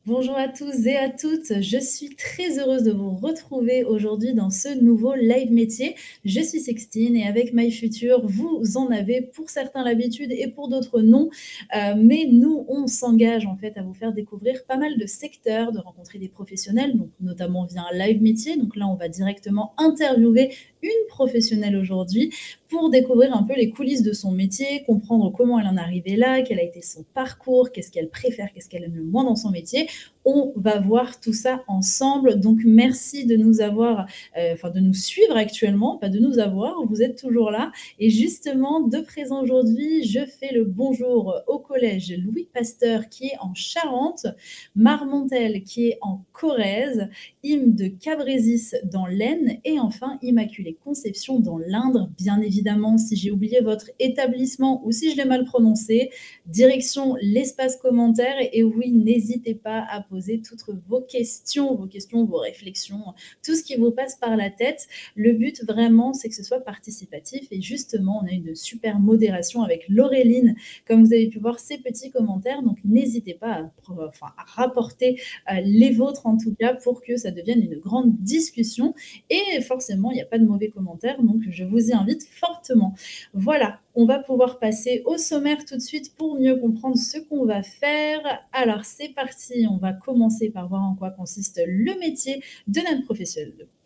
Bonjour à tous et à toutes, je suis très heureuse de vous retrouver aujourd'hui dans ce nouveau live métier. Je suis Sextine et avec My Future, vous en avez pour certains l'habitude et pour d'autres non. Mais nous, on s'engage en fait à vous faire découvrir pas mal de secteurs, de rencontrer des professionnels, donc notamment via un live métier. Donc là, on va directement interviewer une professionnelle aujourd'hui pour découvrir un peu les coulisses de son métier, comprendre comment elle en est arrivée là, quel a été son parcours, qu'est-ce qu'elle préfère, qu'est-ce qu'elle aime le moins dans son métier. On va voir tout ça ensemble. Donc, merci de nous avoir, de nous suivre actuellement, pas de nous avoir, vous êtes toujours là. Et justement, de présent aujourd'hui, je fais le bonjour au collège Louis Pasteur qui est en Charente, Marmontel qui est en Corrèze, IM de Cabrésis dans l'Aisne et enfin Immaculée Conception dans l'Indre. Bien évidemment, si j'ai oublié votre établissement ou si je l'ai mal prononcé, direction l'espace commentaire. Et oui, n'hésitez pas à poser toutes vos réflexions, tout ce qui vous passe par la tête. Le but vraiment, c'est que ce soit participatif. Et justement, on a une super modération avec Laureline, comme vous avez pu voir ces petits commentaires. Donc, n'hésitez pas à rapporter les vôtres en tout cas pour que ça devienne une grande discussion. Et forcément, il n'y a pas de mauvais commentaires. Donc, je vous y invite fortement. Voilà, on va pouvoir passer au sommaire tout de suite pour mieux comprendre ce qu'on va faire. Alors, c'est parti. On va commencer par voir en quoi consiste le métier de notre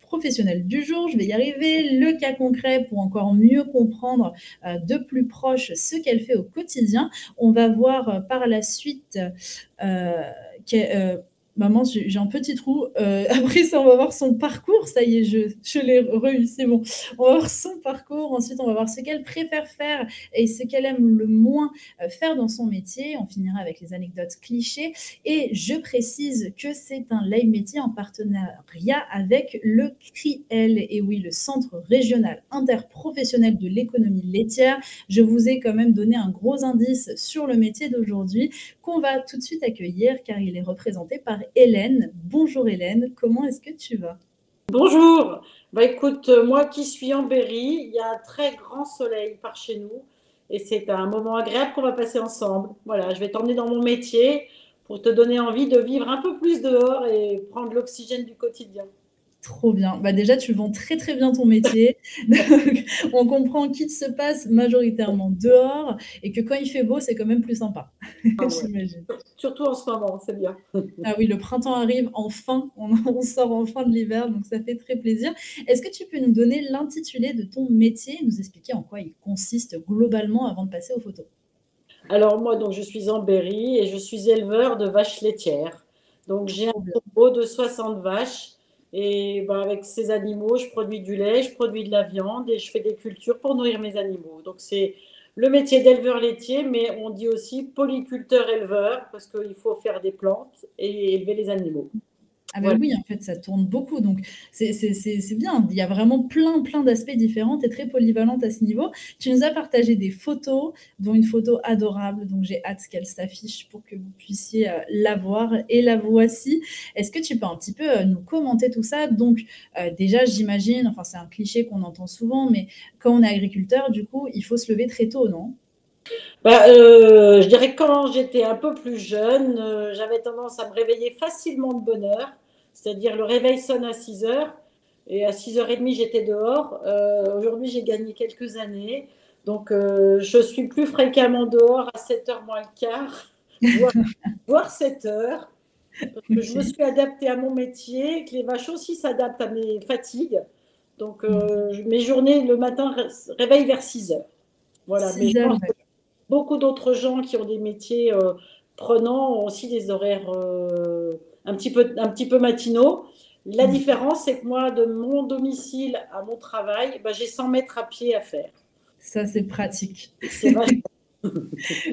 professionnel du jour. Je vais y arriver. Le cas concret pour encore mieux comprendre de plus proche ce qu'elle fait au quotidien. On va voir par la suite euh, maman, j'ai un petit trou. Après ça, on va voir son parcours. Ça y est, je l'ai réussi, c'est bon. On va voir son parcours. Ensuite, on va voir ce qu'elle préfère faire et ce qu'elle aime le moins faire dans son métier. On finira avec les anecdotes clichés. Et je précise que c'est un live métier en partenariat avec le CRIEL. Et oui, le Centre régional interprofessionnel de l'économie laitière. Je vous ai quand même donné un gros indice sur le métier d'aujourd'hui qu'on va tout de suite accueillir car il est représenté par Hélène. Bonjour Hélène, comment est-ce que tu vas? Bonjour. Écoute, moi qui suis en Berry, il y a un très grand soleil par chez nous et c'est un moment agréable qu'on va passer ensemble. Voilà, je vais t'emmener dans mon métier pour te donner envie de vivre un peu plus dehors et prendre l'oxygène du quotidien. Trop bien. Bah déjà, tu vends très très bien ton métier. Donc, on comprend qu'il se passe majoritairement dehors et que quand il fait beau, c'est quand même plus sympa. Ah ouais. J'imagine. Surtout en ce moment, c'est bien. Ah oui, le printemps arrive enfin, on sort enfin de l'hiver, donc ça fait très plaisir. Est-ce que tu peux nous donner l'intitulé de ton métier et nous expliquer en quoi il consiste globalement avant de passer aux photos? Alors moi, donc, je suis en Berry et je suis éleveur de vaches laitières. Donc j'ai un Trop bien. troupeau de 60 vaches et avec ces animaux, je produis du lait, je produis de la viande et je fais des cultures pour nourrir mes animaux. Donc c'est le métier d'éleveur laitier, mais on dit aussi polyculteur-éleveur parce qu'il faut faire des plantes et élever les animaux. Ah ben Voilà. oui, en fait, ça tourne beaucoup, donc c'est bien. Il y a vraiment plein d'aspects différents. Tu es très polyvalente à ce niveau. Tu nous as partagé des photos, dont une photo adorable, donc j'ai hâte qu'elle s'affiche pour que vous puissiez la voir. Et la voici. Est-ce que tu peux un petit peu nous commenter tout ça? Donc déjà, j'imagine, enfin c'est un cliché qu'on entend souvent, mais quand on est agriculteur, du coup, il faut se lever très tôt, non? Je dirais que quand j'étais un peu plus jeune, j'avais tendance à me réveiller facilement de bonne heure, c'est-à-dire le réveil sonne à 6 heures et à 6h30 j'étais dehors. Aujourd'hui j'ai gagné quelques années, donc je suis plus fréquemment dehors à 7h moins le quart, voire, voire 7h, parce que je me Ok. suis adaptée à mon métier, que les vaches aussi s'adaptent à mes fatigues. Donc mes journées le matin réveillent vers 6h. Voilà, mais je 6 heures, pense beaucoup d'autres gens qui ont des métiers prenants ont aussi des horaires un petit peu matinaux. La différence, c'est que moi, de mon domicile à mon travail, j'ai 100 mètres à pied à faire. ça c'est pratique. C'est vachement.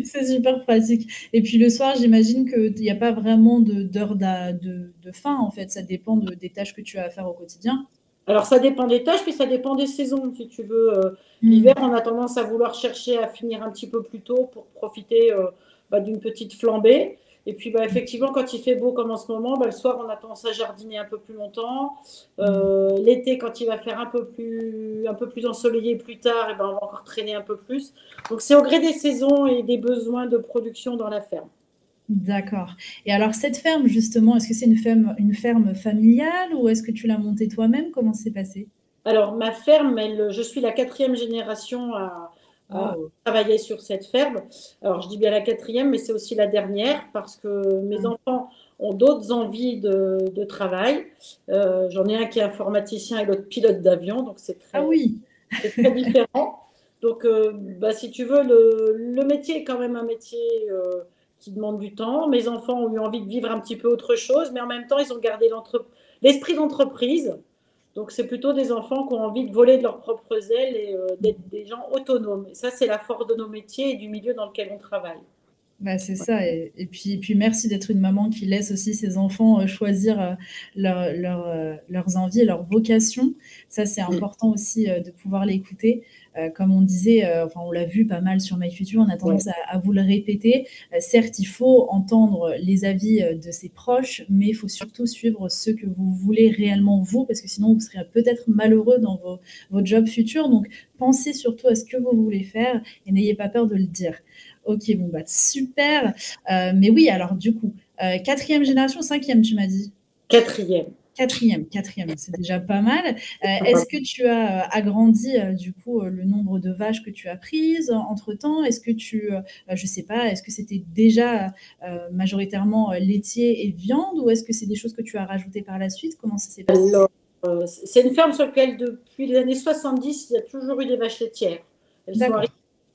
C'est super pratique. Et puis le soir, j'imagine qu'il n'y a pas vraiment d'heure de fin, en fait. Ça dépend des tâches que tu as à faire au quotidien. Alors, ça dépend des tâches, puis ça dépend des saisons. Si tu veux, l'hiver, Hmm. on a tendance à vouloir chercher à finir un petit peu plus tôt pour profiter d'une petite flambée. Et puis, effectivement, quand il fait beau comme en ce moment, le soir, on a tendance à jardiner un peu plus longtemps. Hmm. L'été, quand il va faire un peu plus ensoleillé plus tard, on va encore traîner un peu plus. Donc, c'est au gré des saisons et des besoins de production dans la ferme. D'accord. Et alors cette ferme justement, est-ce que c'est une ferme familiale ou est-ce que tu l'as montée toi-même? Comment c'est passé? Alors, ma ferme, je suis la quatrième génération à Waouh! travailler sur cette ferme. Alors, je dis bien la quatrième, mais c'est aussi la dernière parce que mes Ah. enfants ont d'autres envies de travail. J'en ai un qui est informaticien et l'autre pilote d'avion, donc Ah oui! c'est très différent. Donc, bah, si tu veux, le métier est quand même un métier qui demande du temps. Mes enfants ont eu envie de vivre un petit peu autre chose, mais en même temps, ils ont gardé l'esprit d'entreprise. Donc, c'est plutôt des enfants qui ont envie de voler de leurs propres ailes et d'être des gens autonomes. Et ça, c'est la force de nos métiers et du milieu dans lequel on travaille. Bah, c'est ça et puis merci d'être une maman qui laisse aussi ses enfants, choisir, leurs envies et leurs vocations. Ça, c'est important aussi, de pouvoir l'écouter. Comme on disait, enfin, on l'a vu pas mal sur MyFuture, on a Ouais. tendance à vous le répéter. Certes, il faut entendre les avis, de ses proches, mais il faut surtout suivre ce que vous voulez réellement vous, parce que sinon vous serez peut-être malheureux dans vos jobs futurs. Donc pensez surtout à ce que vous voulez faire et n'ayez pas peur de le dire. OK, bon, bah, super. Mais oui, alors du coup, 4e génération, 5e, tu m'as dit? Quatrième. 4e, c'est déjà pas mal. Est-ce que tu as, agrandi, du coup, le nombre de vaches que tu as prises entre-temps? Est-ce que je sais pas, est-ce que c'était déjà, majoritairement, laitier et viande ou est-ce que c'est des choses que tu as rajoutées par la suite? Comment ça s'est passé? Alors, c'est une ferme sur laquelle, depuis les années 70, il y a toujours eu des vaches laitières. Elles sont arrivées D'accord.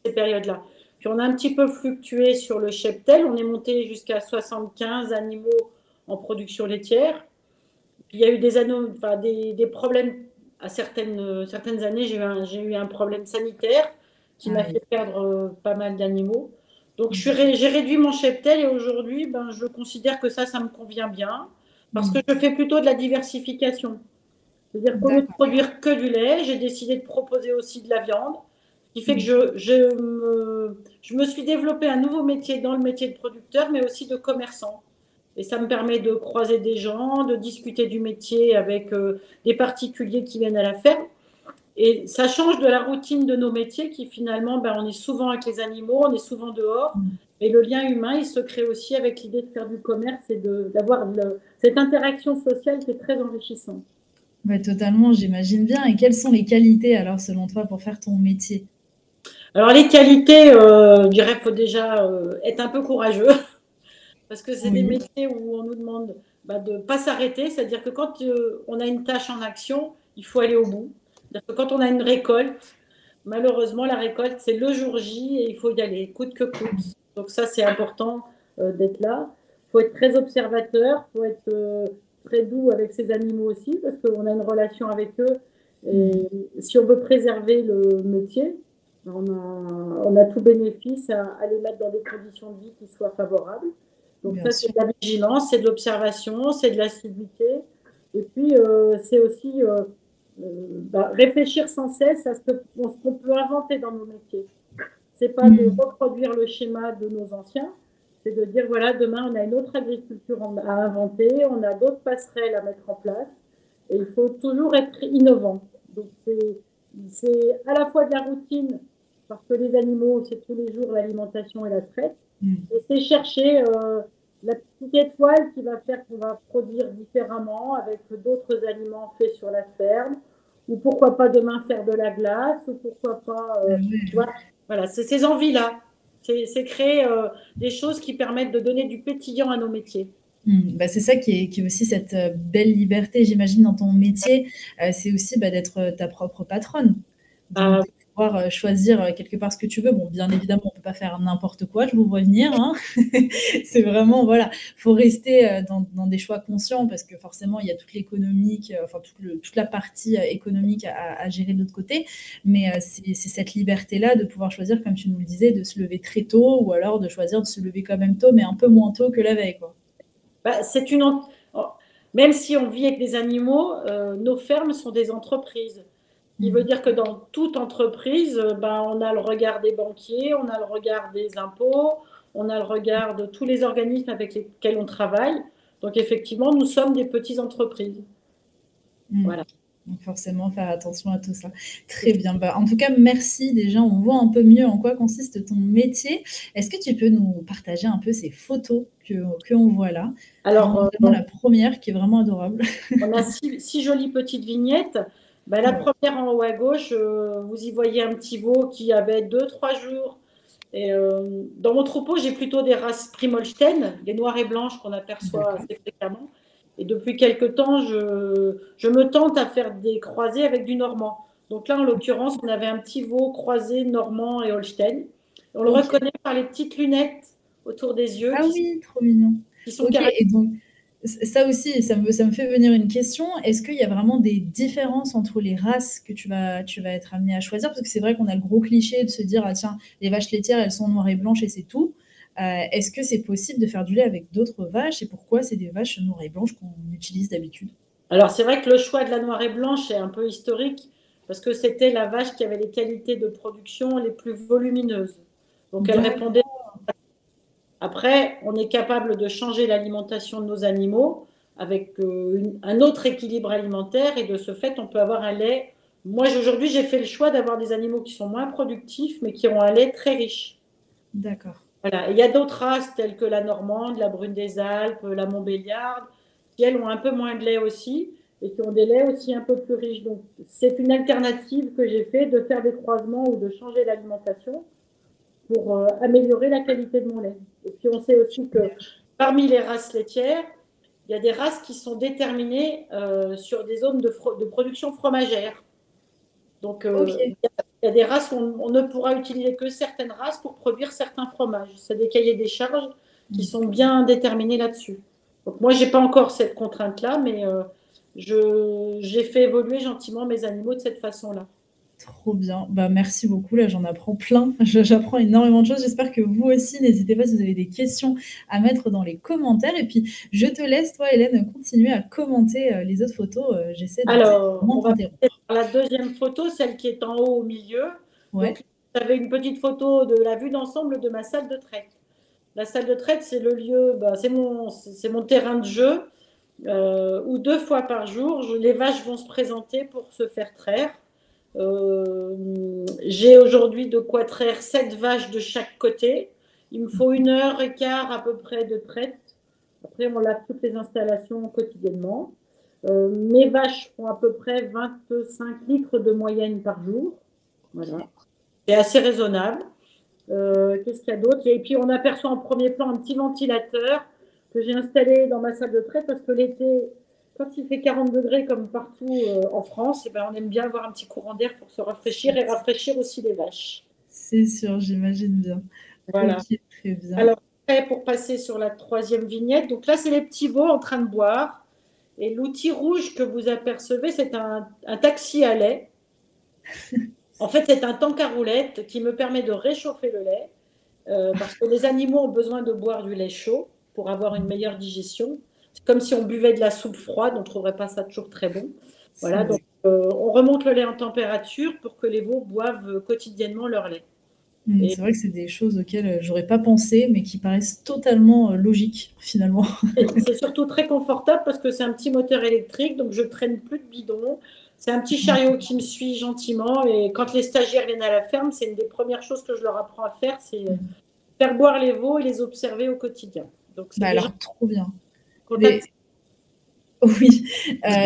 à ces périodes-là. Puis on a un petit peu fluctué sur le cheptel. On est monté jusqu'à 75 animaux en production laitière. Puis il y a eu enfin, des problèmes à certaines années. J'ai eu un problème sanitaire qui m'a Aïe. fait perdre pas mal d'animaux. Donc Mmh. j'ai réduit mon cheptel et aujourd'hui, ben, je considère que ça me convient bien parce que Mmh. je fais plutôt de la diversification. C'est-à-dire qu'au lieu de D'accord. produire que du lait, j'ai décidé de proposer aussi de la viande, ce qui fait que Mmh. je me suis développé un nouveau métier dans le métier de producteur, mais aussi de commerçant. Et ça me permet de croiser des gens, de discuter du métier avec des particuliers qui viennent à la ferme. Et ça change de la routine de nos métiers qui finalement, ben, on est souvent avec les animaux, on est souvent dehors. Mmh. Et le lien humain, il se crée aussi avec l'idée de faire du commerce et d'avoir cette interaction sociale qui est très enrichissante. Ouais, totalement, j'imagine bien. Et quelles sont les qualités alors selon toi pour faire ton métier? Alors les qualités, je dirais qu'il faut déjà être un peu courageux parce que c'est des Oui. métiers où on nous demande bah, de ne pas s'arrêter, c'est-à-dire que quand on a une tâche en action, il faut aller au bout. C'est-à-dire que quand on a une récolte, malheureusement la récolte c'est le jour J et il faut y aller coûte que coûte. Donc ça c'est important d'être là. Il faut être très observateur, il faut être très doux avec ses animaux aussi parce qu'on a une relation avec eux. Et Mmh. si on veut préserver le métier, on a tout bénéfice à les mettre dans des conditions de vie qui soient favorables. Donc Bien ça, c'est sûr. de la vigilance, c'est de l'observation, c'est de l'assiduité. Et puis, c'est aussi bah, réfléchir sans cesse à ce qu'on peut inventer dans nos métiers. C'est pas de Mmh. reproduire le schéma de nos anciens, c'est de dire, voilà, demain, on a une autre agriculture à inventer, on a d'autres passerelles à mettre en place. Et il faut toujours être innovant. Donc, c'est à la fois de la routine, parce que les animaux, c'est tous les jours l'alimentation et la traite. Mmh. Et c'est chercher la petite étoile qui va faire qu'on va produire différemment avec d'autres aliments faits sur la ferme. Ou pourquoi pas demain faire de la glace, ou pourquoi pas. Ah Tu ouais. vois, voilà, c'est ces envies-là. C'est créer des choses qui permettent de donner du pétillant à nos métiers. Mmh. Bah, c'est ça qui est aussi cette, belle liberté, j'imagine, dans ton métier, c'est aussi, bah, d'être, ta propre patronne. Donc Euh, de pouvoir, choisir, quelque part ce que tu veux. Bon, bien évidemment, on peut pas faire n'importe quoi, je vous vois venir, hein. C'est vraiment voilà, faut rester, dans des choix conscients parce que forcément il y a toute l'économique, enfin toute la partie, économique à gérer de l'autre côté. Mais, c'est cette liberté-là de pouvoir choisir, comme tu nous le disais, de se lever très tôt ou alors de choisir de se lever quand même tôt, mais un peu moins tôt que la veille, quoi. bah, même si on vit avec des animaux, nos fermes sont des entreprises. Ce qui veut Mmh. dire que dans toute entreprise, ben, on a le regard des banquiers, on a le regard des impôts, on a le regard de tous les organismes avec lesquels on travaille. Donc effectivement, nous sommes des petites entreprises. Mmh. Voilà. Donc forcément, faire attention à tout ça. Très bien. Bah, en tout cas, merci déjà. On voit un peu mieux en quoi consiste ton métier. Est-ce que tu peux nous partager un peu ces photos que on voit là? J'en ai Alors, notamment la première qui est vraiment adorable. on a six jolies petites vignettes. Ben, la Ouais, première en haut à gauche, vous y voyez un petit veau qui avait 2, 3 jours. Et, dans mon troupeau, j'ai plutôt des races Primolstein, des noires et blanches qu'on aperçoit d'accord. assez fréquemment. Et depuis quelque temps, je me tente à faire des croisés avec du normand. Donc là, en l'occurrence, on avait un petit veau croisé normand et Holstein. On le OK. reconnaît par les petites lunettes autour des yeux Ah oui, trop mignon. qui sont OK caractéristiques. et donc ça aussi, ça me fait venir une question. Est-ce qu'il y a vraiment des différences entre les races que tu vas être amené à choisir? Parce que c'est vrai qu'on a le gros cliché de se dire: «Ah tiens, les vaches laitières, elles sont noires et blanches et c'est tout». Est-ce que c'est possible de faire du lait avec d'autres vaches et pourquoi c'est des vaches noires et blanches qu'on utilise d'habitude? Alors, c'est vrai que le choix de la noire et blanche est un peu historique parce que c'était la vache qui avait les qualités de production les plus volumineuses. Donc, elle répondait. D'accord, Après, on est capable de changer l'alimentation de nos animaux avec un autre équilibre alimentaire et de ce fait, on peut avoir un lait. Moi, aujourd'hui, j'ai fait le choix d'avoir des animaux qui sont moins productifs mais qui ont un lait très riche. d'accord. Voilà. Et il y a d'autres races telles que la Normande, la Brune des Alpes, la Montbéliarde, qui elles ont un peu moins de lait aussi et qui ont des laits aussi un peu plus riches. Donc, c'est une alternative que j'ai fait de faire des croisements ou de changer l'alimentation pour améliorer la qualité de mon lait. Et puis, on sait aussi que parmi les races laitières, il y a des races qui sont déterminées sur des zones de production fromagère. Donc, OK. il y a des races où on ne pourra utiliser que certaines races pour produire certains fromages. C'est des cahiers des charges qui Mmh. sont bien déterminés là-dessus. Donc, moi, je n'ai pas encore cette contrainte-là, mais j'ai fait évoluer gentiment mes animaux de cette façon-là. Trop bien. Bah, merci beaucoup. Là, j'en apprends plein. J'apprends énormément de choses. J'espère que vous aussi, n'hésitez pas si vous avez des questions à mettre dans les commentaires. Et puis, je te laisse, toi, Hélène, continuer à commenter les autres photos. J'essaie de Alors, moins on va passer t'interrompre. par la deuxième photo, celle qui est en haut au milieu. Ouais, Donc, j'avais une petite photo de la vue d'ensemble de ma salle de traite. La salle de traite, c'est le lieu, bah, c'est mon terrain de jeu où 2 fois par jour, les vaches vont se présenter pour se faire traire. J'ai aujourd'hui de quoi traire 7 vaches de chaque côté. Il me faut 1 heure et quart à peu près de traite. Après, on lave toutes les installations quotidiennement. Mes vaches font à peu près 25 litres de moyenne par jour. Voilà. ok. C'est assez raisonnable. Qu'est-ce qu'il y a d'autre? Et puis, on aperçoit en premier plan un petit ventilateur que j'ai installé dans ma salle de traite parce que l'été, quand il fait 40 degrés comme partout en France, eh ben, on aime bien avoir un petit courant d'air pour se rafraîchir et rafraîchir aussi les vaches. C'est sûr, j'imagine bien. Ok, Voilà. très bien. Alors, après, pour passer sur la troisième vignette, donc là, c'est les petits veaux en train de boire. Et l'outil rouge que vous apercevez, c'est un taxi à lait. En fait, c'est un tank à roulettes qui me permet de réchauffer le lait parce que les animaux ont besoin de boire du lait chaud pour avoir une meilleure digestion. C'est comme si on buvait de la soupe froide, on ne trouverait pas ça toujours très bon. Voilà, donc C'est on remonte le lait en température pour que les veaux boivent quotidiennement leur lait. Et c'est vrai que c'est des choses auxquelles j'aurais pas pensé, mais qui paraissent totalement logiques, finalement. c'est surtout très confortable parce que c'est un petit moteur électrique, donc je ne traîne plus de bidon. C'est un petit chariot qui me suit gentiment. Et quand les stagiaires viennent à la ferme, c'est une des premières choses que je leur apprends à faire, c'est faire boire les veaux et les observer au quotidien. Donc c'est Bah déjà alors, trop bien. contact. Mais oui,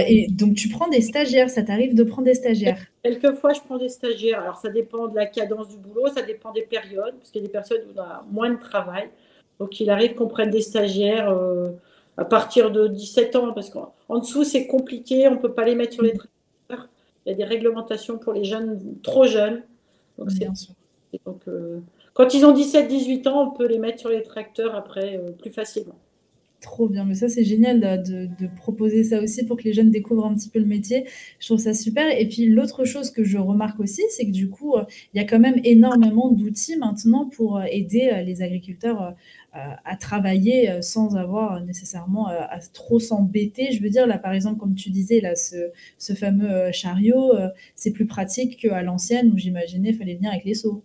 et donc tu prends des stagiaires, ça t'arrive de prendre des stagiaires? Quelquefois, je prends des stagiaires. Alors, ça dépend de la cadence du boulot, ça dépend des périodes, parce qu'il y a des personnes où on a moins de travail. Donc, il arrive qu'on prenne des stagiaires à partir de 17 ans, parce qu'en dessous, c'est compliqué, on ne peut pas les mettre sur les Mmh, tracteurs. Il y a des réglementations pour les jeunes, trop jeunes. Donc, bien sûr. donc, quand ils ont 17, 18 ans, on peut les mettre sur les tracteurs après plus facilement. Trop bien, mais ça, c'est génial de proposer ça aussi pour que les jeunes découvrent un petit peu le métier. Je trouve ça super et puis l'autre chose que je remarque aussi, c'est que du coup, il y a quand même énormément d'outils maintenant pour, aider, les agriculteurs, à travailler, sans avoir nécessairement, à trop s'embêter. Je veux dire, là, par exemple, comme tu disais, là, ce fameux, chariot, c'est plus pratique qu'à l'ancienne où j'imaginais, il fallait venir avec les seaux.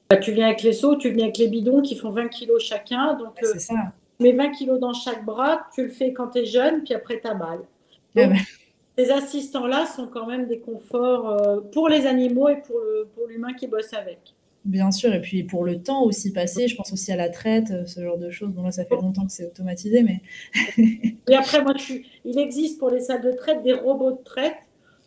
Bah, tu viens avec les seaux, tu viens avec les bidons qui font 20 kilos chacun. Donc, Ouais, c'est ça. tu mets 20 kilos dans chaque bras, tu le fais quand tu es jeune, puis après, tu as mal. Ah Donc, bah ces assistants-là sont quand même des conforts pour les animaux et pour l'humain qui bosse avec. Bien sûr, et puis pour le temps aussi passé, je pense aussi à la traite, ce genre de choses. Bon là, ça fait longtemps que c'est automatisé, mais Et après, il existe pour les salles de traite des robots de traite.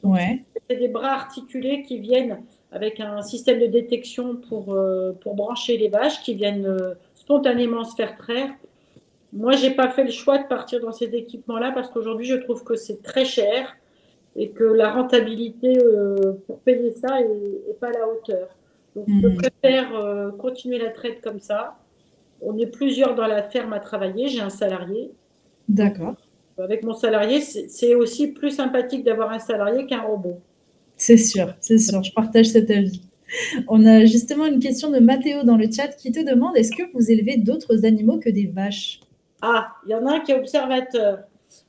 Donc, ouais. c'est des bras articulés qui viennent avec un système de détection pour brancher les vaches, qui viennent spontanément se faire traire. Moi, j'ai pas fait le choix de partir dans ces équipements-là parce qu'aujourd'hui, je trouve que c'est très cher et que la rentabilité pour payer ça est pas à la hauteur. Donc, je Mmh. préfère continuer la traite comme ça. On est plusieurs dans la ferme à travailler. J'ai un salarié. Donc, D'accord. avec mon salarié, c'est aussi plus sympathique d'avoir un salarié qu'un robot. C'est sûr, je partage cet avis. On a justement une question de Mathéo dans le chat qui te demande: «Est-ce que vous élevez d'autres animaux que des vaches?» Ah, il y en a un qui est observateur.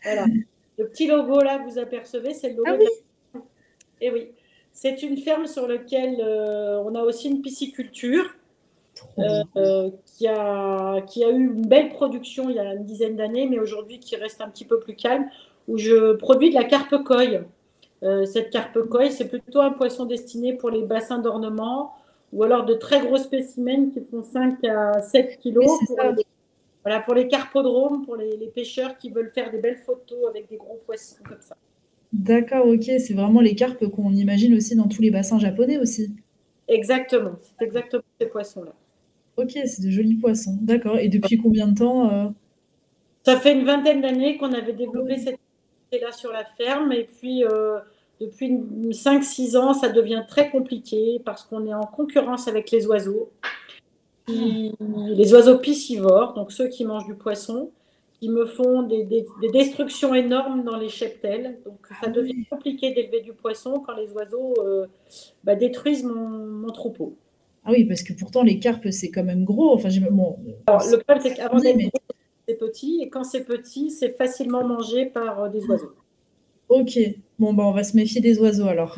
Voilà. Le petit logo là que vous apercevez, c'est le Ah logo de oui? la. Eh oui. C'est une ferme sur laquelle on a aussi une pisciculture Trop bien. qui a eu une belle production il y a une dizaine d'années, mais aujourd'hui qui reste un petit peu plus calme, où je produis de la carpe coille. Cette carpe coille, c'est plutôt un poisson destiné pour les bassins d'ornement ou alors de très gros spécimens qui font 5 à 7 Oui, kilos c'est ça. voilà, pour les carpodromes, pour les pêcheurs qui veulent faire des belles photos avec des gros poissons comme ça. D'accord, OK, c'est vraiment les carpes qu'on imagine aussi dans tous les bassins japonais aussi? Exactement, c'est exactement ces poissons-là. OK, c'est de jolis poissons. D'accord, et depuis combien de temps, Ça fait une vingtaine d'années qu'on avait Ah développé ouais. cette activité-là sur la ferme et puis depuis 5-6 ans, ça devient très compliqué parce qu'on est en concurrence avec les oiseaux. Ah! Les oiseaux piscivores, donc ceux qui mangent du poisson, qui me font des destructions énormes dans les cheptels. Donc Ah ça devient ouais! compliqué d'élever du poisson quand les oiseaux détruisent mon troupeau. Ah oui, parce que pourtant les carpes, c'est quand même gros. Enfin, bon, Alors, c'est le problème, c'est ce qu'on qu'avant dit, d'être mais gros, c'est petit, et quand c'est petit, c'est facilement mangé par des oiseaux. OK. Bon, bah, on va se méfier des oiseaux alors.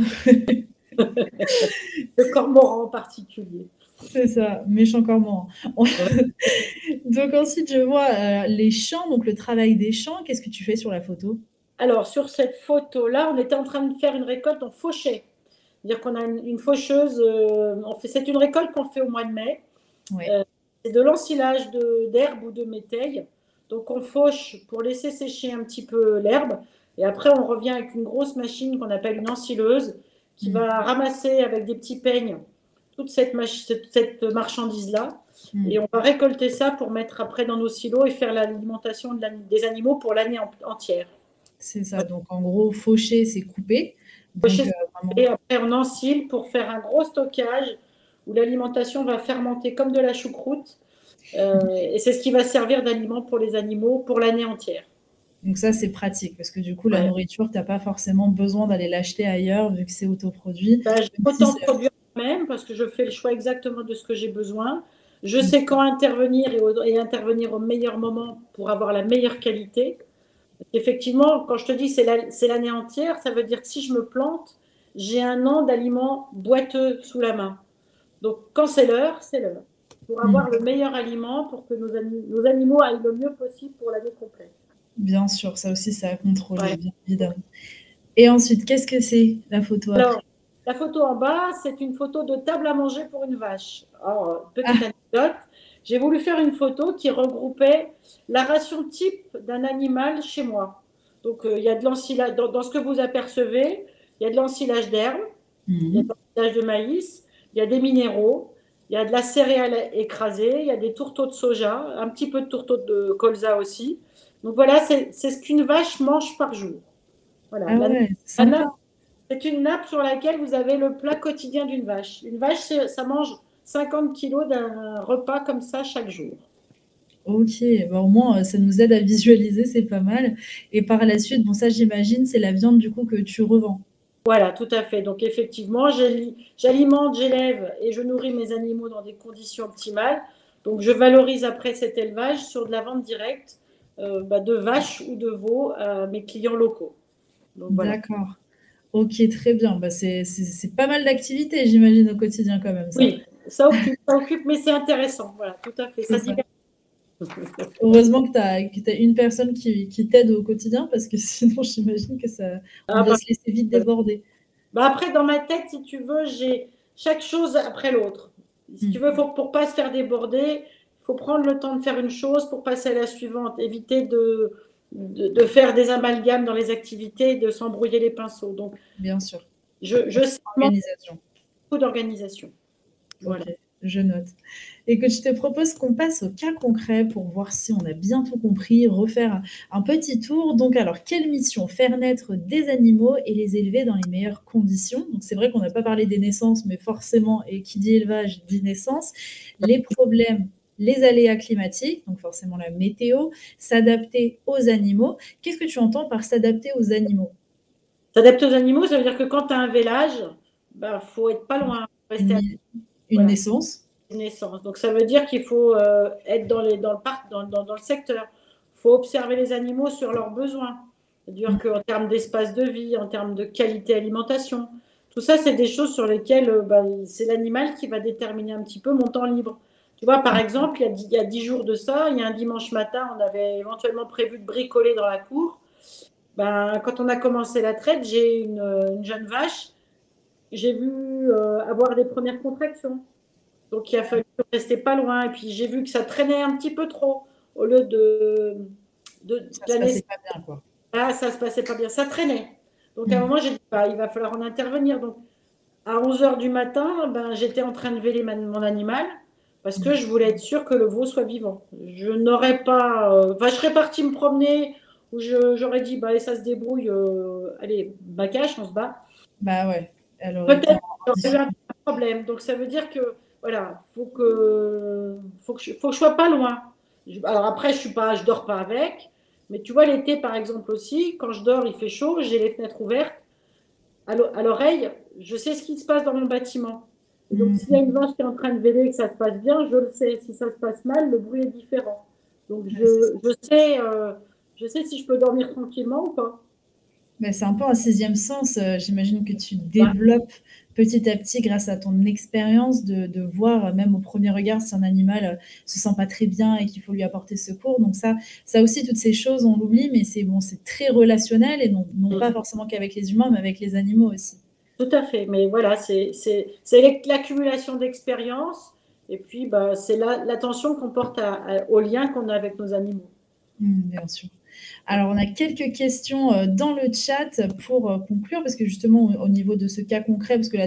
Le cormoran en particulier. C'est ça, méchant cormoran. On donc ensuite, je vois, les champs, donc le travail des champs. Qu'est-ce que tu fais sur la photo? Alors, sur cette photo-là, on était en train de faire une récolte en fauchait. C'est-à-dire qu'on a une faucheuse, c'est une récolte qu'on fait au mois de mai. Ouais. Euh, c'est de l'ensilage d'herbe ou de métail. Donc, on fauche pour laisser sécher un petit peu l'herbe. Et après, on revient avec une grosse machine qu'on appelle une ensileuse qui Mmh. va ramasser avec des petits peignes toute cette marchandise-là. Mmh. Et on va récolter ça pour mettre après dans nos silos et faire l'alimentation des animaux pour l'année entière. C'est ça, donc en gros, faucher, c'est couper. Donc Pocher, vraiment et après on ensile pour faire un gros stockage où l'alimentation va fermenter comme de la choucroute. Et c'est ce qui va servir d'aliment pour les animaux pour l'année entière. donc ça, c'est pratique parce que du coup, la Ouais. nourriture, tu as pas forcément besoin d'aller l'acheter ailleurs vu que c'est autoproduit, Ben, je même peux si autant c'est produire moi-même parce que je fais le choix exactement de ce que j'ai besoin. Je mmh, sais quand intervenir et intervenir au meilleur moment pour avoir la meilleure qualité. Effectivement, quand je te dis c'est l'année entière, ça veut dire que si je me plante, j'ai un an d'aliments boiteux sous la main. Donc, quand c'est l'heure, c'est l'heure. Pour mmh, avoir le meilleur aliment, pour que nos animaux aillent le mieux possible pour l'année complète. bien sûr, ça aussi, c'est à contrôler, Ouais. bien évidemment. Et ensuite, qu'est-ce que c'est la photo après? Alors, la photo en bas, c'est une photo de table à manger pour une vache. Alors, petite Ah! anecdote, j'ai voulu faire une photo qui regroupait la ration type d'un animal chez moi. Donc, il y a de l'ensilage, dans ce que vous apercevez, il y a de l'ensilage d'herbe, il y a de Mmh. l'ensilage de maïs, il y a des minéraux, il y a de la céréale écrasée, il y a des tourteaux de soja, un petit peu de tourteaux de colza aussi. Donc voilà, c'est ce qu'une vache mange par jour. Voilà, Ah ouais, c'est la sympa. nappe, c'est une nappe sur laquelle vous avez le plat quotidien d'une vache. Une vache, ça mange 50 kilos d'un repas comme ça chaque jour. OK, bah, au moins, ça nous aide à visualiser, c'est pas mal et par la suite, bon ça j'imagine, c'est la viande du coup que tu revends? Voilà, tout à fait. Donc effectivement, j'alimente, j'élève et je nourris mes animaux dans des conditions optimales. Donc je valorise après cet élevage sur de la vente directe de vaches ou de veaux à mes clients locaux. Donc voilà. D'accord. OK, très bien. Bah, c'est pas mal d'activités, j'imagine, au quotidien quand même ça? Oui, ça occupe, mais c'est intéressant. Voilà, tout à fait. C'est Ça ça. divers. Heureusement que tu as une personne qui t'aide au quotidien parce que sinon j'imagine que ça on Ah doit bah, se laisser vite déborder. bah après, dans ma tête, si tu veux, j'ai chaque chose après l'autre. Si tu Mmh. veux, pour pas se faire déborder, il faut prendre le temps de faire une chose pour passer à la suivante. Éviter de faire des amalgames dans les activités et de s'embrouiller les pinceaux. Donc, Bien sûr, je sais manque organisation. beaucoup d'organisation. Voilà. OK, je note. Écoute, je te propose qu'on passe au cas concret pour voir si on a bien tout compris, refaire un petit tour. Donc alors, quelle mission? Faire naître des animaux et les élever dans les meilleures conditions. Donc c'est vrai qu'on n'a pas parlé des naissances, mais forcément, et qui dit élevage dit naissance. Les problèmes, les aléas climatiques, donc forcément la météo, s'adapter aux animaux. Qu'est-ce que tu entends par s'adapter aux animaux? S'adapter aux animaux, ça veut dire que quand tu as un village, bah, faut être pas loin, rester à, Une, une voilà, naissance? naissance. Donc ça veut dire qu'il faut être dans le parc, dans le secteur. Il faut observer les animaux sur leurs besoins. C'est-à-dire Mmh, qu'en termes d'espace de vie, en termes de qualité alimentation, tout ça, c'est des choses sur lesquelles bah, c'est l'animal qui va déterminer un petit peu mon temps libre. Tu vois, par exemple, il y a 10 jours de ça, il y a un dimanche matin, on avait éventuellement prévu de bricoler dans la cour. Ben, quand on a commencé la traite, j'ai une jeune vache, j'ai vu avoir des premières contractions. Donc, il a fallu rester pas loin. Et puis, j'ai vu que ça traînait un petit peu trop. Au lieu de ça se la passait laisser. pas bien, quoi. Ah, ça se passait pas bien. Ça traînait. Donc, à un Mmh. moment, j'ai dit, bah, il va falloir en intervenir. Donc, à 11 heures du matin, ben, j'étais en train de véler mon animal parce que Mmh. je voulais être sûre que le veau soit vivant. Je n'aurais pas. Enfin, je serais partie me promener ou j'aurais dit, bah, allez, ça se débrouille. Allez, bacache, on se bat. Bah ouais, elle aurait été Peut-être en qu'il y aurait eu un difficulté. problème. Donc, ça veut dire que, voilà, faut que je sois pas loin. Alors, après, je dors pas avec. Mais tu vois, l'été, par exemple, aussi, quand je dors, il fait chaud, j'ai les fenêtres ouvertes. À l'oreille, je sais ce qui se passe dans mon bâtiment. Et donc, s'il y a Mmh. une vache qui est en train de véler et que ça se passe bien, je le sais. Si ça se passe mal, le bruit est différent. Donc, Ouais, c'est ça. je sais si je peux dormir tranquillement ou pas. Mais c'est un peu un sixième sens, j'imagine que tu Bah, développes petit à petit grâce à ton expérience de voir, même au premier regard, si un animal, se sent pas très bien et qu'il faut lui apporter secours. Donc ça aussi, toutes ces choses, on l'oublie, mais c'est bon, c'est très relationnel et non pas forcément qu'avec les humains, mais avec les animaux aussi. tout à fait, mais voilà, c'est l'accumulation d'expérience et puis bah, c'est l'attention qu'on porte au lien qu'on a avec nos animaux. Bien sûr. Alors, on a quelques questions dans le chat pour conclure, parce que justement, au niveau de ce cas concret, parce que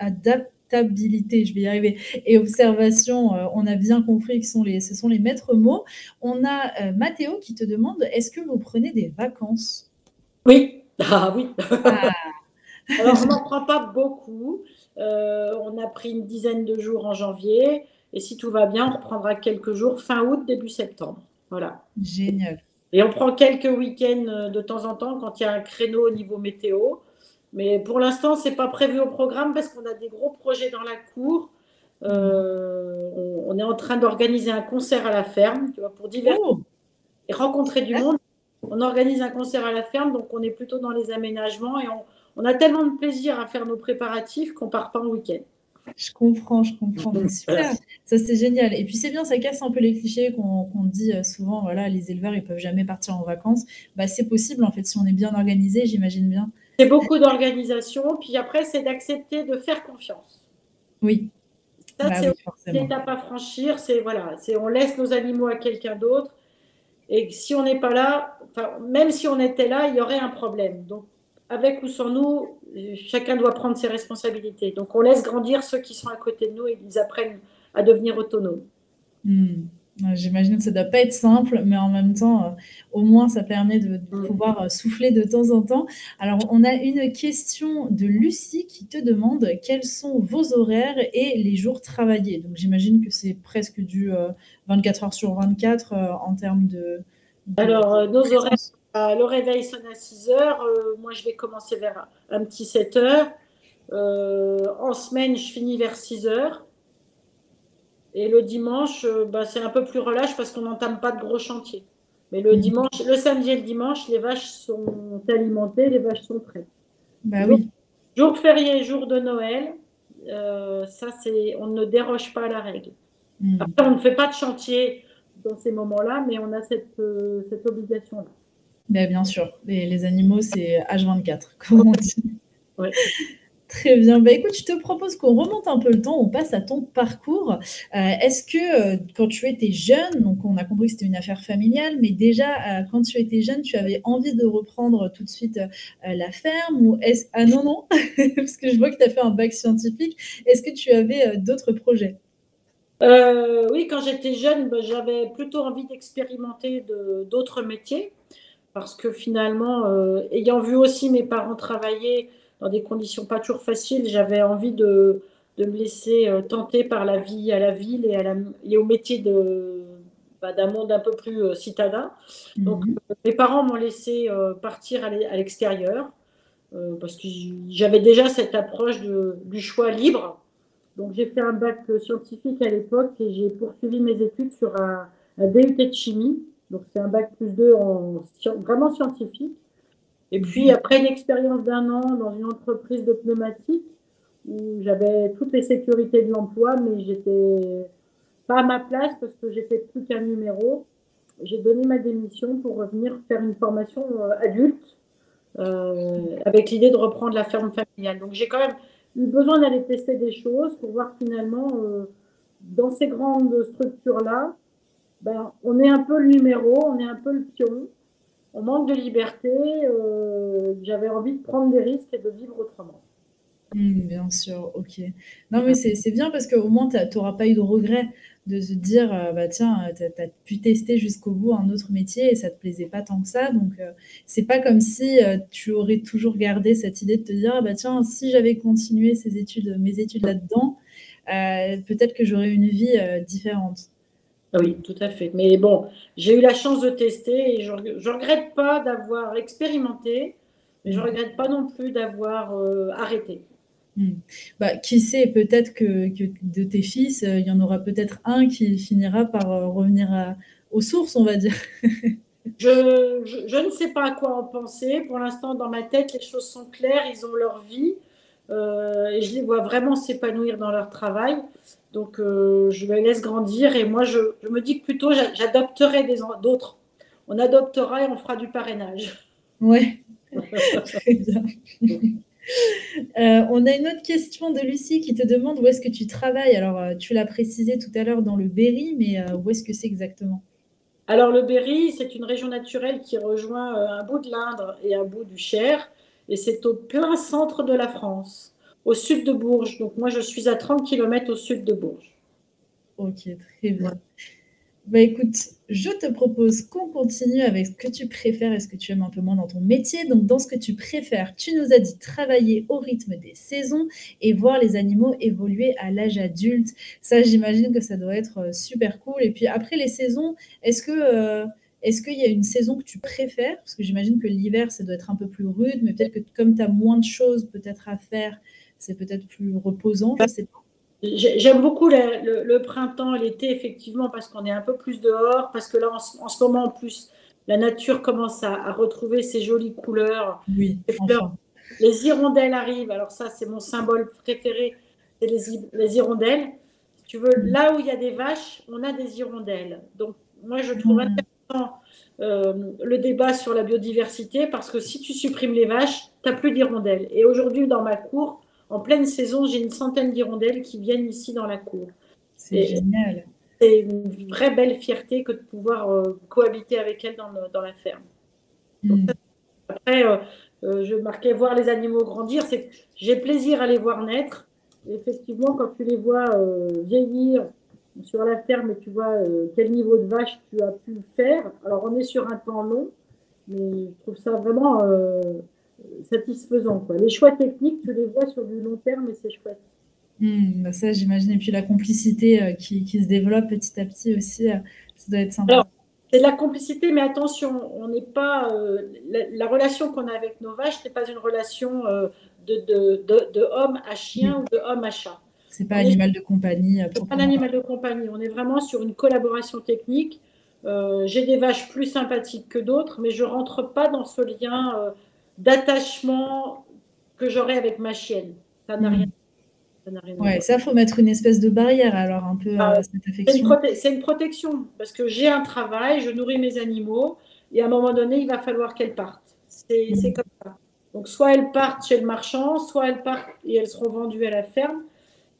l'adaptabilité, je vais y arriver, et observation, on a bien compris que ce sont les maîtres mots. On a Mathéo qui te demande, est-ce que vous prenez des vacances? Oui, ah oui. Ah, Alors on n'en prend pas beaucoup. On a pris une dizaine de jours en janvier et si tout va bien, on reprendra quelques jours fin août, début septembre. Voilà. génial. Et on prend quelques week-ends de temps en temps quand il y a un créneau au niveau météo. Mais pour l'instant, c'est pas prévu au programme parce qu'on a des gros projets dans la cour. Mmh. On est en train d'organiser un concert à la ferme, tu vois, pour divertir Oh! et rencontrer du Super. monde. On organise un concert à la ferme, donc on est plutôt dans les aménagements et on a tellement de plaisir à faire nos préparatifs qu'on part pas en week-end. Je comprends, mais super, ça c'est génial et puis c'est bien, ça casse un peu les clichés qu'on dit, souvent, voilà, les éleveurs, ils peuvent jamais partir en vacances. Bah, c'est possible, en fait, si on est bien organisé, j'imagine bien. C'est beaucoup d'organisation, puis après, c'est d'accepter de faire confiance. Oui, Ça, bah c'est oui, une forcément. étape à franchir. C'est voilà, c'est on laisse nos animaux à quelqu'un d'autre. Et si on n'est pas là, enfin, même si on était là, il y aurait un problème. Donc, avec ou sans nous, chacun doit prendre ses responsabilités. Donc, on laisse grandir ceux qui sont à côté de nous et ils apprennent à devenir autonomes. Mmh. Ouais, j'imagine que ça doit pas être simple, mais en même temps, au moins ça permet de pouvoir, souffler de temps en temps. Alors, on a une question de Lucie qui te demande: «Quels sont vos horaires et les jours travaillés?» Donc j'imagine que c'est presque du, 24 heures sur 24, en termes Alors, de nos horaires, présence. le réveil sonne à 6 heures. Moi, je vais commencer vers un petit 7 heures. En semaine, je finis vers 6 heures. Et le dimanche, bah, c'est un peu plus relâche parce qu'on n'entame pas de gros chantiers. Mais le Mmh. dimanche, le samedi et le dimanche, les vaches sont alimentées, les vaches sont prêtes. Bah Jour, oui. jour férié, jour de Noël, ça c'est, on ne déroge pas à la règle. Mmh. Après, on ne fait pas de chantier dans ces moments-là, mais on a cette obligation-là. Ben, bien sûr, les animaux, c'est H24, comme on dit. Ouais. Très bien. Bah, écoute, je te propose qu'on remonte un peu le temps, on passe à ton parcours. Est-ce que, quand tu étais jeune, donc on a compris que c'était une affaire familiale, mais déjà, quand tu étais jeune, tu avais envie de reprendre tout de suite, la ferme ou est-ce ah non, non? Parce que je vois que tu as fait un bac scientifique. Est-ce que tu avais, d'autres projets? Oui, quand j'étais jeune, bah, j'avais plutôt envie d'expérimenter d'autres métiers parce que finalement, ayant vu aussi mes parents travailler dans des conditions pas toujours faciles, j'avais envie de me laisser tenter par la vie à la ville et au métier d'un monde un peu plus citadin. Donc, Mmh. mes parents m'ont laissé partir à l'extérieur parce que j'avais déjà cette approche du choix libre. Donc, j'ai fait un bac scientifique à l'époque et j'ai poursuivi mes études sur un DUT de chimie. Donc, c'est un bac plus 2 vraiment scientifique. Et puis, Mmh. après une expérience d'un an dans une entreprise de pneumatique où j'avais toutes les sécurités de l'emploi, mais j'étais pas à ma place parce que j'étais plus qu'un numéro, j'ai donné ma démission pour revenir faire une formation adulte avec l'idée de reprendre la ferme familiale. Donc j'ai quand même eu besoin d'aller tester des choses pour voir finalement, dans ces grandes structures-là, ben, on est un peu le numéro, on est un peu le pion, on manque de liberté. J'avais envie de prendre des risques et de vivre autrement. Mmh, bien sûr, OK. Non, mais c'est bien parce qu'au moins tu auras pas eu de regret de se dire, bah, tiens, tu as pu tester jusqu'au bout un autre métier et ça te plaisait pas tant que ça donc c'est pas comme si, tu aurais toujours gardé cette idée de te dire: «Ah bah tiens, si j'avais continué mes études là-dedans, peut-être que j'aurais une vie, différente». Ah oui, tout à fait. Mais bon, j'ai eu la chance de tester et je regrette pas d'avoir expérimenté, mais je Mmh. regrette pas non plus d'avoir arrêté. Mmh. Bah, qui sait, peut-être que de tes fils, il y en aura peut-être un qui finira par, revenir aux sources, on va dire. Je ne sais pas à quoi en penser. Pour l'instant, dans ma tête, les choses sont claires, ils ont leur vie et je les vois vraiment s'épanouir dans leur travail. Donc, je les laisse grandir et moi, je me dis que plutôt, j'adopterai d'autres. On adoptera et on fera du parrainage. Ouais, très bien. On a une autre question de Lucie qui te demande où est-ce que tu travailles? Alors, tu l'as précisé tout à l'heure dans le Berry, mais, où est-ce que c'est exactement? Alors, le Berry, c'est une région naturelle qui rejoint un bout de l'Indre et un bout du Cher, et c'est au plein centre de la France, au sud de Bourges. Donc, moi, je suis à 30 kilomètres au sud de Bourges. OK, très Ouais. bien. Bah, écoute, je te propose qu'on continue avec ce que tu préfères et ce que tu aimes un peu moins dans ton métier. Donc, dans ce que tu préfères, tu nous as dit travailler au rythme des saisons et voir les animaux évoluer à l'âge adulte. Ça, j'imagine que ça doit être, super cool et puis après les saisons, est-ce qu'il y a une saison que tu préfères? Parce que j'imagine que l'hiver, ça doit être un peu plus rude, mais peut-être que comme tu as moins de choses peut-être à faire, c'est peut-être plus reposant, je sais pas? J'aime beaucoup le printemps et l'été, effectivement, parce qu'on est un peu plus dehors, parce que là, en ce moment, en plus, la nature commence à retrouver ses jolies couleurs. Oui, Les fleurs, enfin. les hirondelles arrivent. Alors ça, c'est mon symbole préféré, c'est les hirondelles. Si tu veux, Mmh. là où il y a des vaches, on a des hirondelles. Donc, moi, je trouve Mmh. intéressant le débat sur la biodiversité, parce que si tu supprimes les vaches, tu n'as plus d'hirondelles. Et aujourd'hui, dans ma cour, en pleine saison, j'ai une centaine d'hirondelles qui viennent ici dans la cour. C'est Et génial. c'est une vraie belle fierté que de pouvoir cohabiter avec elles dans la ferme. Donc Mmh. après, je marquais voir les animaux grandir, c'est que j'ai plaisir à les voir naître. Et effectivement, quand tu les vois vieillir sur la ferme et tu vois quel niveau de vache tu as pu faire, alors on est sur un temps long, mais je trouve ça vraiment satisfaisant, quoi. Les choix techniques, tu les vois sur du long terme et c'est chouette. Mmh, bah, ça, j'imagine et puis la complicité, qui se développe petit à petit aussi, ça doit être Alors, sympa. c'est de la complicité, mais attention, on n'est pas. La relation qu'on a avec nos vaches n'est pas une relation de homme à chien Oui, ou de homme à chat. c'est pas On est animal de compagnie, à sur un proprement animal parler. de compagnie. On est vraiment sur une collaboration technique. J'ai des vaches plus sympathiques que d'autres, mais je rentre pas dans ce lien d'attachement que j'aurais avec ma chienne. Ça n'a rien. Mmh. Ça n'a rien à Ouais, voir. ça, faut mettre une espèce de barrière alors un peu Ah, à cette affection. c'est une protection parce que j'ai un travail, je nourris mes animaux et à un moment donné, il va falloir qu'elles partent. C'est Mmh. comme ça. Donc, soit elles partent chez le marchand, soit elles partent et elles seront vendues à la ferme.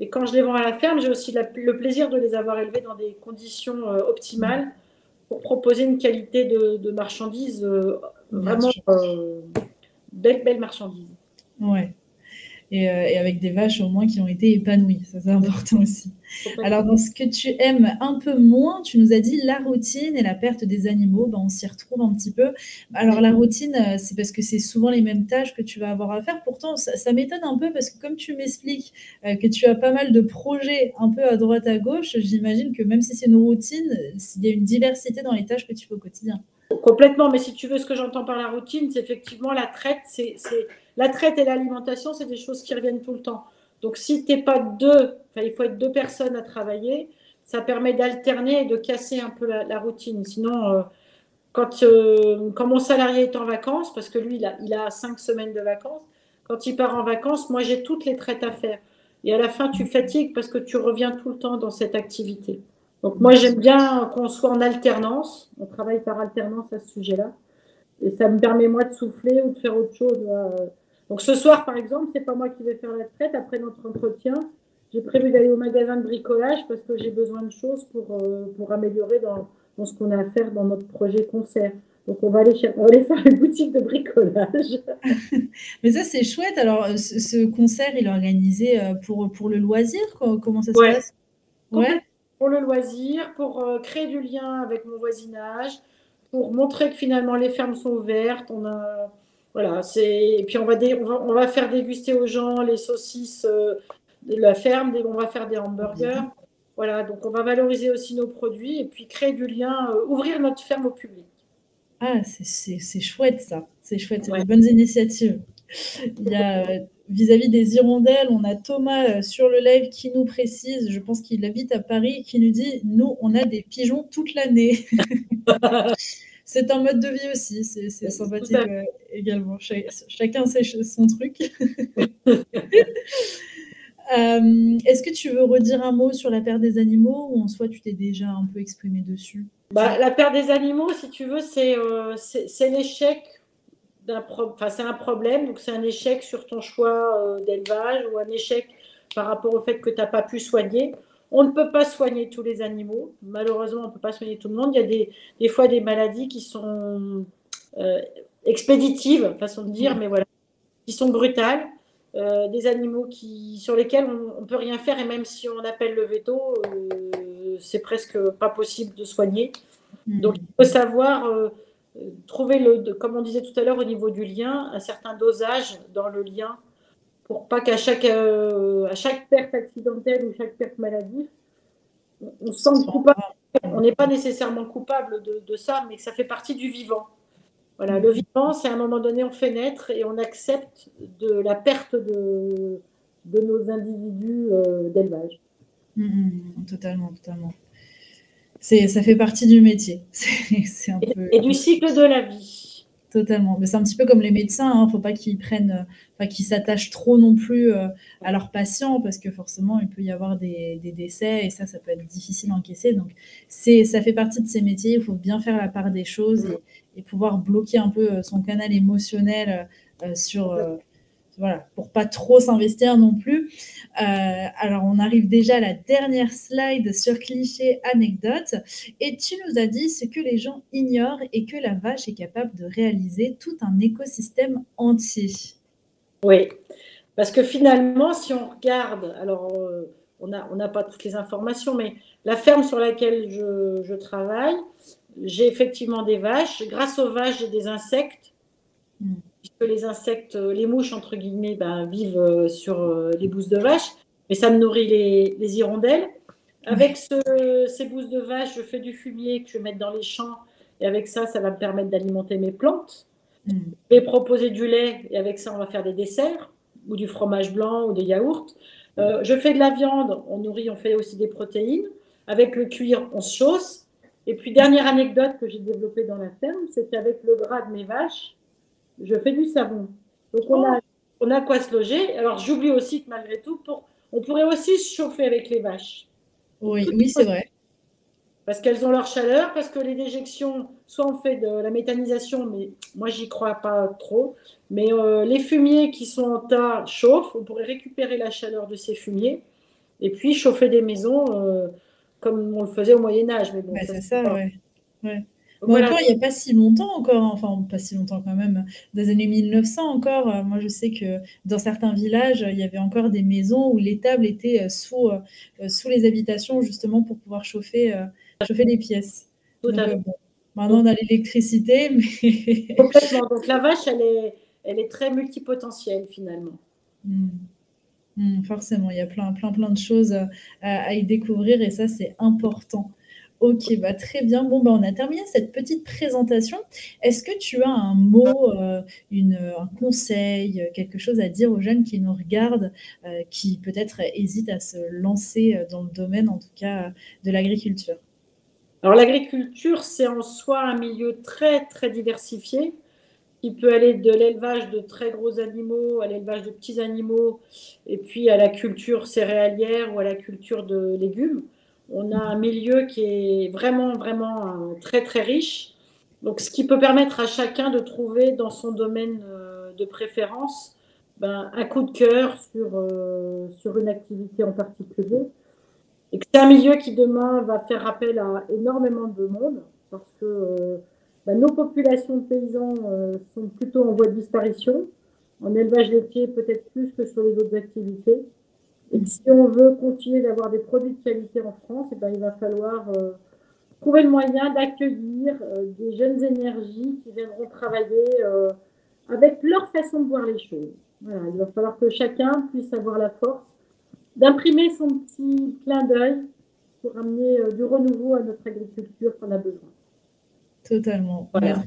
Et quand je les vends à la ferme, j'ai aussi le plaisir de les avoir élevées dans des conditions optimales pour proposer une qualité de marchandise Bien vraiment sûr. belle marchandise. Ouais. Et avec des vaches au moins qui ont été épanouies, ça c'est important aussi. Alors dans ce que tu aimes un peu moins, tu nous as dit la routine et la perte des animaux, ben, on s'y retrouve un petit peu. Alors la routine, c'est parce que c'est souvent les mêmes tâches que tu vas avoir à faire. Pourtant, ça m'étonne un peu parce que comme tu m'expliques que tu as pas mal de projets un peu à droite à gauche, j'imagine que même si c'est une routine, il y a une diversité dans les tâches que tu fais au quotidien. Complètement, mais si tu veux, ce que j'entends par la routine, c'est effectivement la traite. La traite et l'alimentation, c'est des choses qui reviennent tout le temps. Donc, si t'es pas deux, enfin, il faut être deux personnes à travailler, ça permet d'alterner et de casser un peu la routine. Sinon, quand mon salarié est en vacances, parce que lui, il a 5 semaines de vacances, quand il part en vacances, moi, j'ai toutes les traites à faire. Et à la fin, tu fatigues parce que tu reviens tout le temps dans cette activité. Donc, moi, Bien sûr. j'aime bien qu'on soit en alternance. On travaille par alternance à ce sujet-là. Et ça me permet, moi, de souffler ou de faire autre chose. Donc, ce soir, par exemple, c'est pas moi qui vais faire la traite. Après notre entretien, j'ai prévu d'aller au magasin de bricolage parce que j'ai besoin de choses pour améliorer dans ce qu'on a à faire dans notre projet concert. Donc, on va aller faire une boutique de bricolage. Mais ça, c'est chouette. Alors, ce concert, il est organisé pour le loisir, quoi. Comment ça se Ouais, passe? Ouais. complètement. Pour le loisir, pour créer du lien avec mon voisinage, pour montrer que finalement les fermes sont ouvertes. Voilà, et puis on va faire déguster aux gens les saucisses de la ferme, on va faire des Trop hamburgers. bien. Voilà, donc on va valoriser aussi nos produits et puis créer du lien, ouvrir notre ferme au public. Ah, c'est chouette ça. C'est chouette, c'est des Ouais. bonnes initiatives. Il y a, vis-à-vis des hirondelles, on a Thomas sur le live qui nous précise, je pense qu'il habite à Paris, qui nous dit: «Nous, on a des pigeons toute l'année». C'est un mode de vie aussi, c'est Tout sympathique, à également. Chacun sait son truc. Est-ce que tu veux redire un mot sur la perte des animaux ou en soi tu t'es déjà un peu exprimé dessus? Bah, la perte des animaux, si tu veux, c'est l'échec enfin, c'est un problème, donc c'est un échec sur ton choix d'élevage ou un échec par rapport au fait que tu n'as pas pu soigner. On ne peut pas soigner tous les animaux. Malheureusement, on ne peut pas soigner tout le monde. Il y a des fois des maladies qui sont euh, expéditives, façon de dire, Ouais. mais voilà, qui sont brutales. Des animaux sur lesquels on ne peut rien faire et même si on appelle le veto, c'est presque pas possible de soigner. Donc, il Mmh. faut savoir trouver, comme on disait tout à l'heure, au niveau du lien, un certain dosage dans le lien pour pas à chaque perte accidentelle ou chaque perte maladie, on se Ce sente soit coupable. un On n'est pas nécessairement coupable de ça, mais que ça fait partie du vivant. Voilà, le mmh. vivant, c'est à un moment donné, on fait naître et on accepte de la perte de nos individus d'élevage. Mmh mh. Totalement, totalement. Ça fait partie du métier. C'est un peu Et du cycle de la vie. totalement. Mais c'est un petit peu comme les médecins, hein, faut pas qu'ils enfin qu'ils s'attachent trop non plus, à leurs patients parce que forcément il peut y avoir des décès et ça peut être difficile à encaisser. Donc ça fait partie de ces métiers, il faut bien faire la part des choses et pouvoir bloquer un peu, son canal émotionnel, sur, voilà, pour pas trop s'investir non plus. Alors, on arrive déjà à la dernière slide sur cliché anecdote. Et tu nous as dit ce que les gens ignorent et que la vache est capable de réaliser tout un écosystème entier. Oui, parce que finalement, si on regarde, alors on n'a pas toutes les informations, mais la ferme sur laquelle je travaille, j'ai effectivement des vaches. Grâce aux vaches, j'ai des insectes, Mm. puisque les insectes, les mouches, entre guillemets, ben, vivent sur les bousses de vache, mais ça me nourrit les hirondelles. Avec Ouais. ces bousses de vache, je fais du fumier que je vais mettre dans les champs, et avec ça, ça va me permettre d'alimenter mes plantes. Mm. Je vais proposer du lait et avec ça, on va faire des desserts ou du fromage blanc ou des yaourts. Je fais de la viande, on nourrit, on fait aussi des protéines. Avec le cuir, on se chausse. Et puis, dernière anecdote que j'ai développée dans la ferme, c'est qu'avec le gras de mes vaches, je fais du savon. Donc, Oh, on a quoi se loger. Alors, j'oublie aussi que malgré tout, On pourrait aussi se chauffer avec les vaches. Oui, Tout est oui, c'est possible. vrai. Parce qu'elles ont leur chaleur, parce que les déjections, soit on fait de la méthanisation, mais moi j'y crois pas trop, mais les fumiers qui sont en tas chauffent, on pourrait récupérer la chaleur de ces fumiers et puis chauffer des maisons comme on le faisait au Moyen Âge. Mais bon, Bah, ça c'est c'est ça, pas. ouais. Ouais. Bon, Voilà, encore, il y a pas si longtemps encore, hein, enfin, pas si longtemps quand même, des années 1900 encore, moi je sais que dans certains villages, il y avait encore des maisons où l'étable était, sous les habitations justement pour pouvoir chauffer les pièces. tout Donc à fait. bon, maintenant Donc, on a l'électricité, mais complètement. Donc la vache, elle est très multipotentielle finalement. mmh, forcément, il y a plein de choses, à y découvrir et ça, c'est important. OK, bah, très bien. Bon, bah, on a terminé cette petite présentation. Est-ce que tu as un mot, un conseil, quelque chose à dire aux jeunes qui nous regardent, qui peut-être hésitent à se lancer, dans le domaine, en tout cas, de l'agriculture? Alors l'agriculture, c'est en soi un milieu très très diversifié qui peut aller de l'élevage de très gros animaux à l'élevage de petits animaux et puis à la culture céréalière ou à la culture de légumes. On a un milieu qui est vraiment, vraiment très, très riche. Donc, ce qui peut permettre à chacun de trouver dans son domaine de préférence ben, un coup de cœur sur une activité en particulier. Et que c'est un milieu qui demain va faire appel à énormément de monde parce que nos populations de paysans sont plutôt en voie de disparition. En élevage laitier, peut-être plus que sur les autres activités. Et que Mmh. si on veut continuer d'avoir des produits de qualité en France, eh ben, il va falloir trouver le moyen d'accueillir des jeunes énergies qui viendront travailler avec leur façon de voir les choses. Voilà, il va falloir que chacun puisse avoir la force d'imprimer son petit clin d'œil pour amener du renouveau à notre agriculture qu'on a besoin. Totalement. Voilà.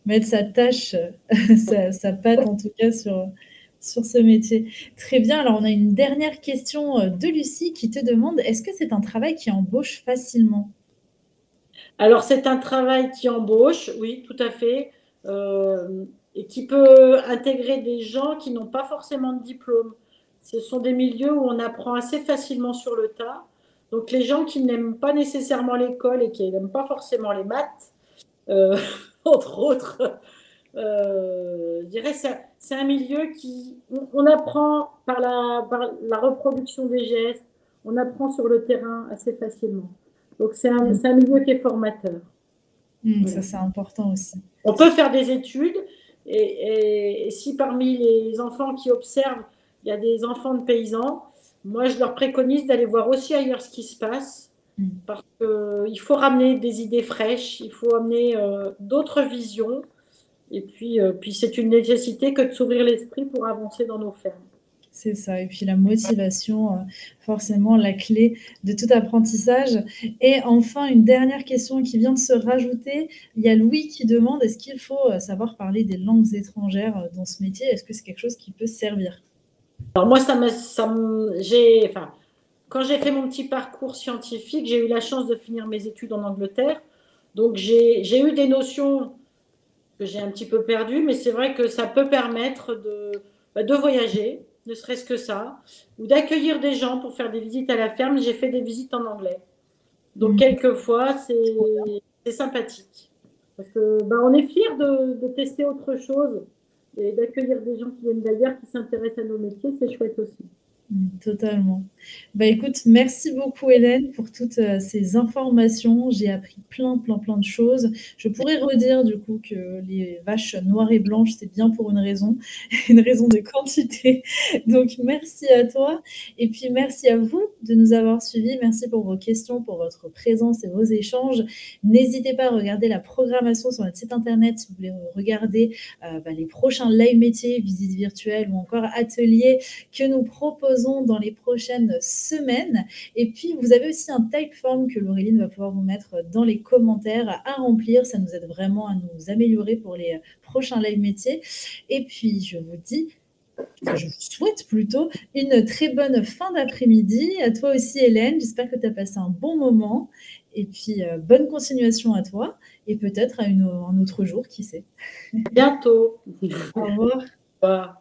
Mettre sa tâche, sa patte en tout cas sur ce métier. Très bien, alors on a une dernière question, de Lucie qui te demande: «Est-ce que c'est un travail qui embauche facilement?» Alors, c'est un travail qui embauche, oui, tout à fait, et qui peut intégrer des gens qui n'ont pas forcément de diplôme. Ce sont des milieux où on apprend assez facilement sur le tas. Donc, les gens qui n'aiment pas nécessairement l'école et qui n'aiment pas forcément les maths, euh, entre autres, je dirais que c'est un milieu qui, on apprend par la reproduction des gestes, on apprend sur le terrain assez facilement. Donc, Mmh. c'est un milieu qui est formateur. Ça, Voilà. c'est important aussi. On peut faire des études et si parmi les enfants qui observent, il y a des enfants de paysans, moi je leur préconise d'aller voir aussi ailleurs ce qui se passe Mmh. parce qu'il faut ramener des idées fraîches, il faut amener d'autres visions et puis c'est une nécessité que de s'ouvrir l'esprit pour avancer dans nos fermes. C'est ça et puis la motivation, forcément la clé de tout apprentissage et enfin une dernière question qui vient de se rajouter. Il y a Louis qui demande: «Est-ce qu'il faut, savoir parler des langues étrangères, dans ce métier? Est-ce que c'est quelque chose qui peut servir?» Alors moi, enfin, quand j'ai fait mon petit parcours scientifique, j'ai eu la chance de finir mes études en Angleterre. Donc j'ai eu des notions que j'ai un petit peu perdues, mais c'est vrai que ça peut permettre de voyager, ne serait-ce que ça, ou d'accueillir des gens pour faire des visites à la ferme. J'ai fait des visites en anglais. Donc Mmh. quelquefois, c'est sympathique. Parce que on est fiers de tester autre chose et d'accueillir des gens qui viennent d'ailleurs, qui s'intéressent à nos métiers, c'est chouette aussi. Totalement. Bah, écoute, merci beaucoup Hélène pour toutes, ces informations. J'ai appris plein de choses. Je pourrais redire du coup que les vaches noires et blanches, c'est bien pour une raison, une raison de quantité. Donc merci à toi et puis merci à vous de nous avoir suivis. Merci pour vos questions, pour votre présence et vos échanges. N'hésitez pas à regarder la programmation sur notre site internet si vous voulez regarder, les prochains live métiers, visites virtuelles ou encore ateliers que nous proposons dans les prochaines semaines. Et puis, vous avez aussi un Typeform que Laureline va pouvoir vous mettre dans les commentaires à remplir. Ça nous aide vraiment à nous améliorer pour les prochains live métiers. Et puis, je vous dis, enfin, je vous souhaite plutôt une très bonne fin d'après-midi. À toi aussi, Hélène. J'espère que tu as passé un bon moment. Et puis, bonne continuation à toi et peut-être à un autre jour, qui sait. Bientôt. Au revoir. Au revoir.